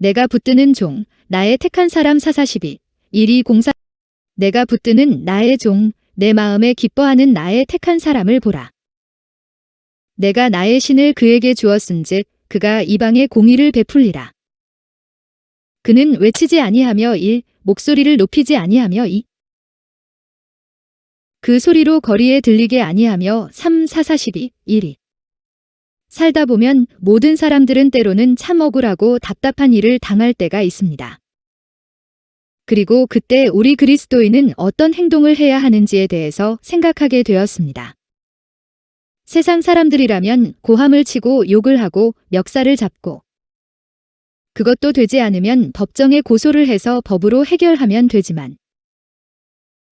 내가 붙드는 종, 나의 택한 사람 4:42. 1:204. 내가 붙드는 나의 종, 내 마음에 기뻐하는 나의 택한 사람을 보라. 내가 나의 신을 그에게 주었은즉 그가 이방에 공의를 베풀리라. 그는 외치지 아니하며 1. 목소리를 높이지 아니하며 2. 그 소리로 거리에 들리게 아니하며 3. 4:42. 1. 살다 보면 모든 사람들은 때로는 참 억울하고 답답한 일을 당할 때가 있습니다. 그리고 그때 우리 그리스도인은 어떤 행동을 해야 하는지에 대해서 생각하게 되었습니다. 세상 사람들이라면 고함을 치고 욕을 하고 멱살을 잡고 그것도 되지 않으면 법정에 고소를 해서 법으로 해결하면 되지만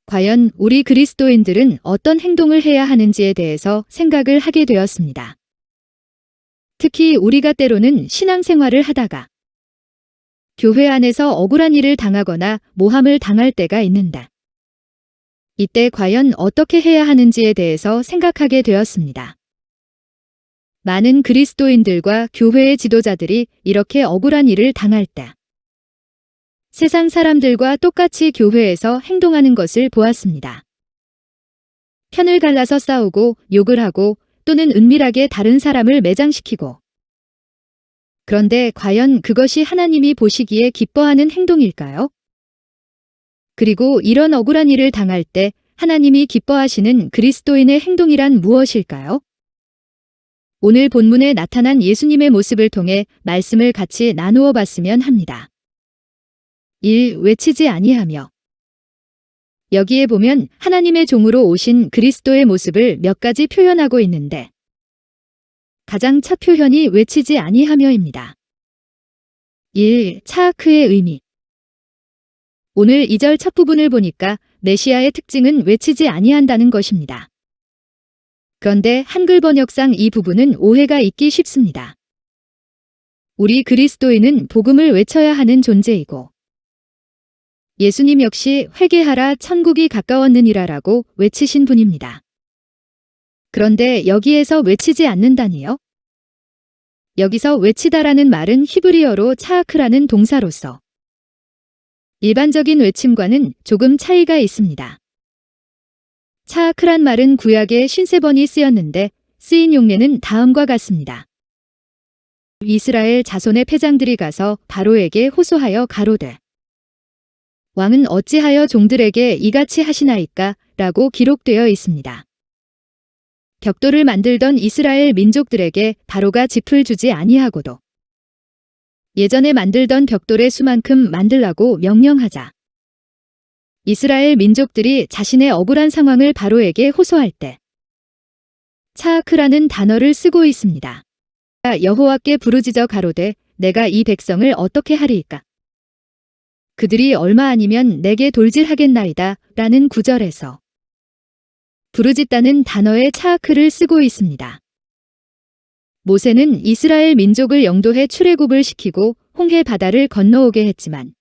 과연 우리 그리스도인들은 어떤 행동을 해야 하는지에 대해서 생각을 하게 되었습니다. 특히 우리가 때로는 신앙생활을 하다가 교회 안에서 억울한 일을 당하거나 모함을 당할 때가 있는다. 이때 과연 어떻게 해야 하는지에 대해서 생각하게 되었습니다. 많은 그리스도인들과 교회의 지도자들이 이렇게 억울한 일을 당할 때 세상 사람들과 똑같이 교회에서 행동하는 것을 보았습니다. 편을 갈라서 싸우고 욕을 하고 또는 은밀하게 다른 사람을 매장시키고 그런데 과연 그것이 하나님이 보시기에 기뻐하는 행동일까요? 그리고 이런 억울한 일을 당할 때 하나님이 기뻐하시는 그리스도인의 행동이란 무엇일까요? 오늘 본문에 나타난 예수님의 모습을 통해 말씀을 같이 나누어 봤으면 합니다. 1. 외치지 아니하며. 여기에 보면 하나님의 종으로 오신 그리스도의 모습을 몇 가지 표현하고 있는데 가장 첫 표현이 외치지 아니하며입니다. 1. 차아크의 의미. 오늘 2절 첫 부분을 보니까 메시아의 특징은 외치지 아니한다는 것입니다. 그런데 한글 번역상 이 부분은 오해가 있기 쉽습니다. 우리 그리스도인은 복음을 외쳐야 하는 존재이고 예수님 역시 회개하라 천국이 가까웠느니라라고 외치신 분입니다. 그런데 여기에서 외치지 않는다니요? 여기서 외치다라는 말은 히브리어로 차아크라는 동사로서 일반적인 외침과는 조금 차이가 있습니다. 차아크란 말은 구약에 53번이 쓰였는데 쓰인 용례는 다음과 같습니다. 이스라엘 자손의 패장들이 가서 바로에게 호소하여 가로되 왕은 어찌하여 종들에게 이같이 하시나이까? 라고 기록되어 있습니다. 벽돌을 만들던 이스라엘 민족들에게 바로가 짚을 주지 아니하고도 예전에 만들던 벽돌의 수만큼 만들라고 명령하자 이스라엘 민족들이 자신의 억울한 상황을 바로에게 호소할 때 차아크라는 단어를 쓰고 있습니다. 여호와께 부르짖어 가로되 내가 이 백성을 어떻게 하리이까? 그들이 얼마 아니면 내게 돌질하겠나이다 라는 구절에서 부르짖다는 단어의 차아크를 쓰고 있습니다. 모세는 이스라엘 민족을 영도해 출애굽을 시키고 홍해 바다를 건너오게 했지만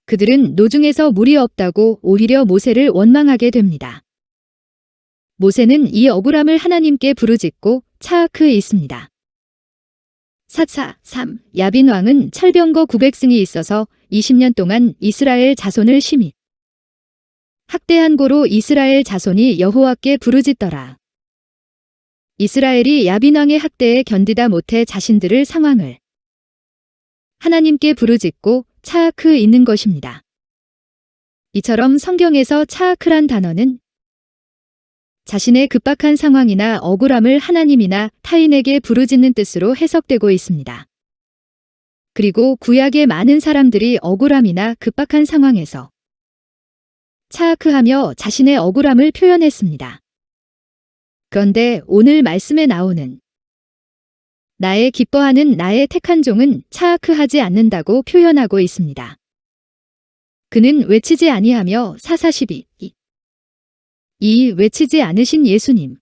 그들은 노중에서 물이 없다고 오히려 모세를 원망하게 됩니다. 모세는 이 억울함을 하나님께 부르짖고 차아크에 있습니다. 4:3 야빈 왕은 철병거 900승이 있어서 20년 동안 이스라엘 자손을 심히 학대한 고로 이스라엘 자손이 여호와께 부르짖더라. 이스라엘이 야빈 왕의 학대에 견디다 못해 자신들을 상황을 하나님께 부르짖고 차아크 있는 것입니다. 이처럼 성경에서 차아크란 단어는 자신의 급박한 상황이나 억울함을 하나님이나 타인에게 부르짖는 뜻으로 해석되고 있습니다. 그리고 구약의 많은 사람들이 억울함이나 급박한 상황에서 차아크하며 자신의 억울함을 표현했습니다. 그런데 오늘 말씀에 나오는 나의 기뻐하는 나의 택한 종은 차아크하지 않는다고 표현하고 있습니다. 그는 외치지 아니하며 4:42. 이 외치지 않으신 예수님.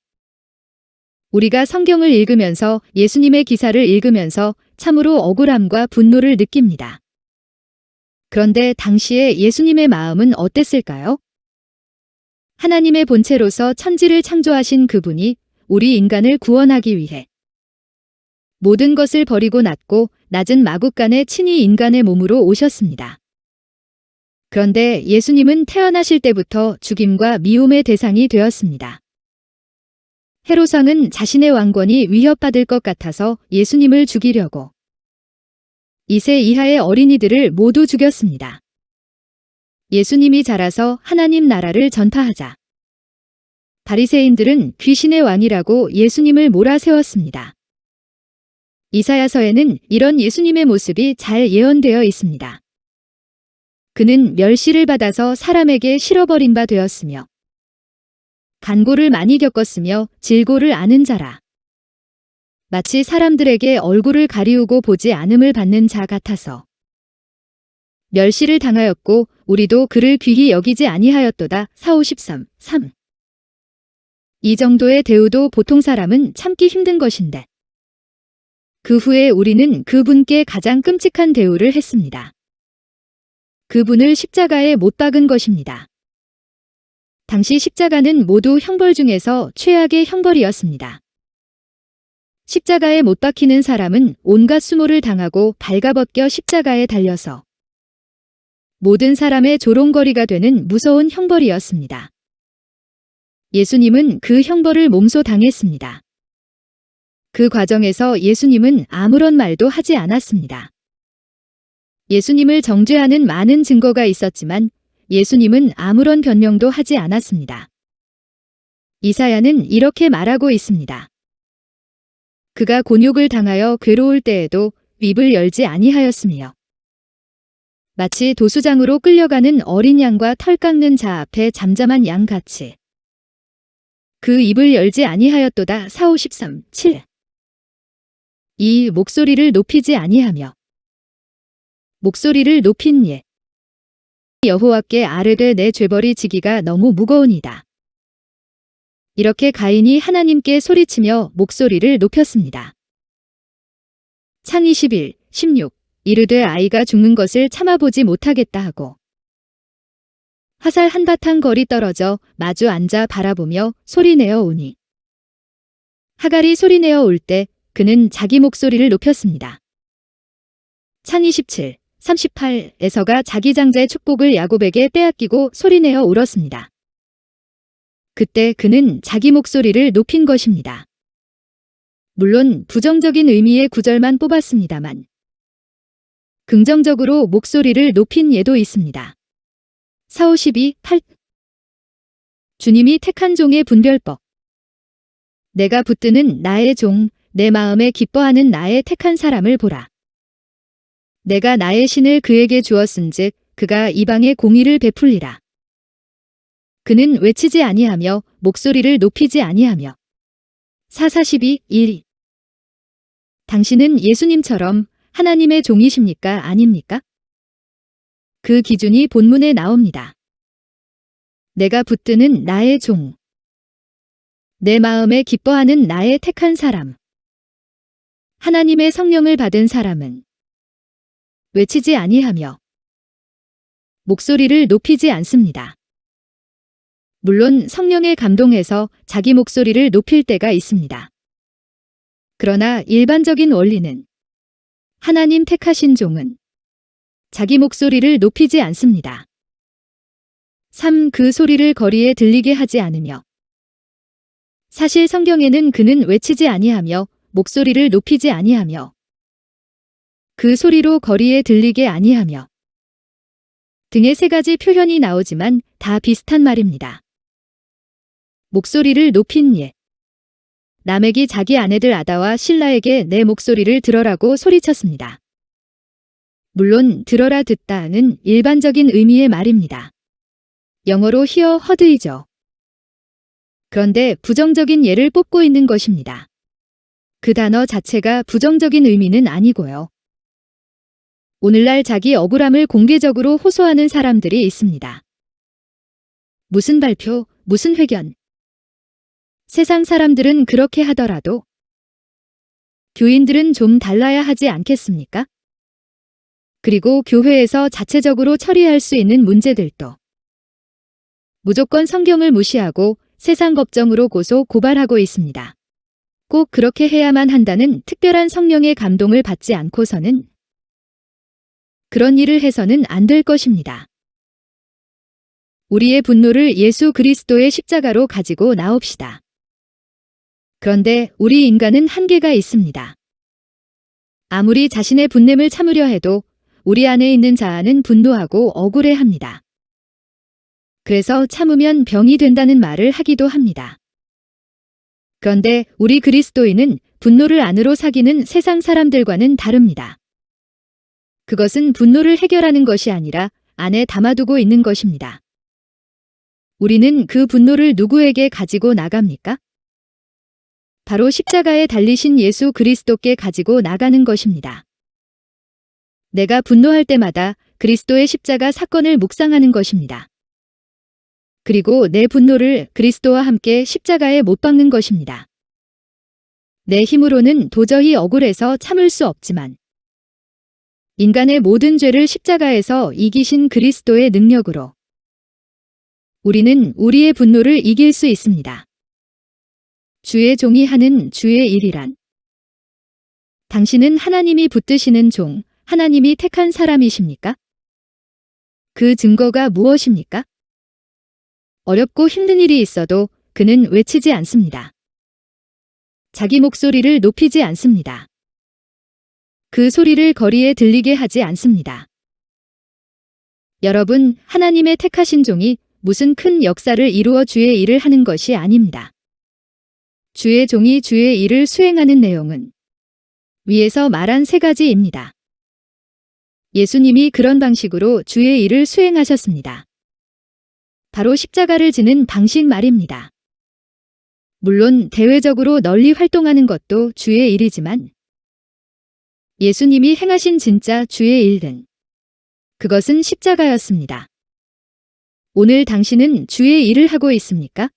우리가 성경을 읽으면서 예수님의 기사를 읽으면서 참으로 억울함과 분노를 느낍니다. 그런데 당시에 예수님의 마음은 어땠을까요? 하나님의 본체로서 천지를 창조하신 그분이 우리 인간을 구원하기 위해 모든 것을 버리고 낫고 낮은 마국간에 친히 인간의 몸으로 오셨습니다. 그런데 예수님은 태어나실 때부터 죽임과 미움의 대상이 되었습니다. 헤롯 왕은 자신의 왕권이 위협받을 것 같아서 예수님을 죽이려고 2세 이하의 어린이들을 모두 죽였습니다. 예수님이 자라서 하나님 나라를 전파하자 바리새인들은 귀신의 왕이라고 예수님을 몰아세웠습니다. 이사야서에는 이런 예수님의 모습이 잘 예언되어 있습니다. 그는 멸시를 받아서 사람에게 실어버린 바 되었으며 간고를 많이 겪었으며 질고를 아는 자라. 마치 사람들에게 얼굴을 가리우고 보지 않음을 받는 자 같아서 멸시를 당하였고 우리도 그를 귀히 여기지 아니하였도다. 사오십삼 3. 이 정도의 대우도 보통 사람은 참기 힘든 것인데 그 후에 우리는 그분께 가장 끔찍한 대우를 했습니다. 그분을 십자가에 못 박은 것입니다. 당시 십자가는 모두 형벌 중에서 최악의 형벌이었습니다. 십자가에 못 박히는 사람은 온갖 수모를 당하고 발가벗겨 십자가에 달려서 모든 사람의 조롱거리가 되는 무서운 형벌이었습니다. 예수님은 그 형벌을 몸소 당했습니다. 그 과정에서 예수님은 아무런 말도 하지 않았습니다. 예수님을 정죄하는 많은 증거가 있었지만 예수님은 아무런 변명도 하지 않았습니다. 이사야는 이렇게 말하고 있습니다. 그가 곤욕을 당하여 괴로울 때에도 입을 열지 아니하였으며 마치 도수장으로 끌려가는 어린 양과 털 깎는 자 앞에 잠잠한 양같이 그 입을 열지 아니하였도다. 사오십삼 7. 이 목소리를 높이지 아니하며 목소리를 높인 예 여호와께 아뢰되 내 죄벌이 지기가 너무 무거우니이다. 이렇게 가인이 하나님께 소리치며 목소리를 높였습니다. 창 21, 16 이르되 아이가 죽는 것을 참아보지 못하겠다 하고 화살 한바탕 거리 떨어져 마주 앉아 바라보며 소리내어 오니 하갈이 소리내어 올 때 그는 자기 목소리를 높였습니다. 창 27, 38 에서가 자기 장자의 축복을 야곱에게 빼앗기고 소리내어 울었습니다. 그때 그는 자기 목소리를 높인 것입니다. 물론 부정적인 의미의 구절만 뽑았습니다만 긍정적으로 목소리를 높인 예도 있습니다. 사오십이 8 주님이 택한 종의 분별법 내가 붙드는 나의 종, 내 마음에 기뻐하는 나의 택한 사람을 보라. 내가 나의 신을 그에게 주었은즉 그가 이방에 공의를 베풀리라. 그는 외치지 아니하며 목소리를 높이지 아니하며 442 1 당신은 예수님처럼 하나님의 종이십니까? 아닙니까? 그 기준이 본문에 나옵니다. 내가 붙드는 나의 종, 내 마음에 기뻐하는 나의 택한 사람. 하나님의 성령을 받은 사람은 외치지 아니하며 목소리를 높이지 않습니다. 물론 성령의 감동에서 자기 목소리를 높일 때가 있습니다. 그러나 일반적인 원리는 하나님 택하신 종은 자기 목소리를 높이지 않습니다. 3. 그 소리를 거리에 들리게 하지 않으며 사실 성경에는 그는 외치지 아니하며 목소리를 높이지 아니하며 그 소리로 거리에 들리게 아니하며 등의 세 가지 표현이 나오지만 다 비슷한 말입니다. 목소리를 높인 예. 라멕이 자기 아내들 아다와 실라에게 내 목소리를 들어라고 소리쳤습니다. 물론 들어라 듣다는 일반적인 의미의 말입니다. 영어로 hear heard이죠. 그런데 부정적인 예를 뽑고 있는 것입니다. 그 단어 자체가 부정적인 의미는 아니고요. 오늘날 자기 억울함을 공개적으로 호소하는 사람들이 있습니다. 무슨 발표, 무슨 회견. 세상 사람들은 그렇게 하더라도 교인들은 좀 달라야 하지 않겠습니까? 그리고 교회에서 자체적으로 처리할 수 있는 문제들도 무조건 성경을 무시하고 세상 법정으로 고소 고발하고 있습니다. 꼭 그렇게 해야만 한다는 특별한 성령의 감동을 받지 않고서는 그런 일을 해서는 안 될 것입니다. 우리의 분노를 예수 그리스도의 십자가로 가지고 나옵시다. 그런데 우리 인간은 한계가 있습니다. 아무리 자신의 분냄을 참으려 해도 우리 안에 있는 자아는 분노하고 억울해합니다. 그래서 참으면 병이 된다는 말을 하기도 합니다. 그런데 우리 그리스도인은 분노를 안으로 사귀는 세상 사람들과는 다릅니다. 그것은 분노를 해결하는 것이 아니라 안에 담아두고 있는 것입니다. 우리는 그 분노를 누구에게 가지고 나갑니까? 바로 십자가에 달리신 예수 그리스도께 가지고 나가는 것입니다. 내가 분노할 때마다 그리스도의 십자가 사건을 묵상하는 것입니다. 그리고 내 분노를 그리스도와 함께 십자가에 못 박는 것입니다. 내 힘으로는 도저히 억울해서 참을 수 없지만 인간의 모든 죄를 십자가에서 이기신 그리스도의 능력으로 우리는 우리의 분노를 이길 수 있습니다. 주의 종이 하는 주의 일이란 당신은 하나님이 붙드시는 종, 하나님이 택한 사람이십니까? 그 증거가 무엇입니까? 어렵고 힘든 일이 있어도 그는 외치지 않습니다. 자기 목소리를 높이지 않습니다. 그 소리를 거리에 들리게 하지 않습니다. 여러분, 하나님의 택하신 종이 무슨 큰 역사를 이루어 주의 일을 하는 것이 아닙니다. 주의 종이 주의 일을 수행하는 내용은 위에서 말한 세 가지입니다. 예수님이 그런 방식으로 주의 일을 수행하셨습니다. 바로 십자가를 지는 방식 말입니다. 물론 대외적으로 널리 활동하는 것도 주의 일이지만 예수님이 행하신 진짜 주의 일은 그것은 십자가였습니다. 오늘 당신은 주의 일을 하고 있습니까?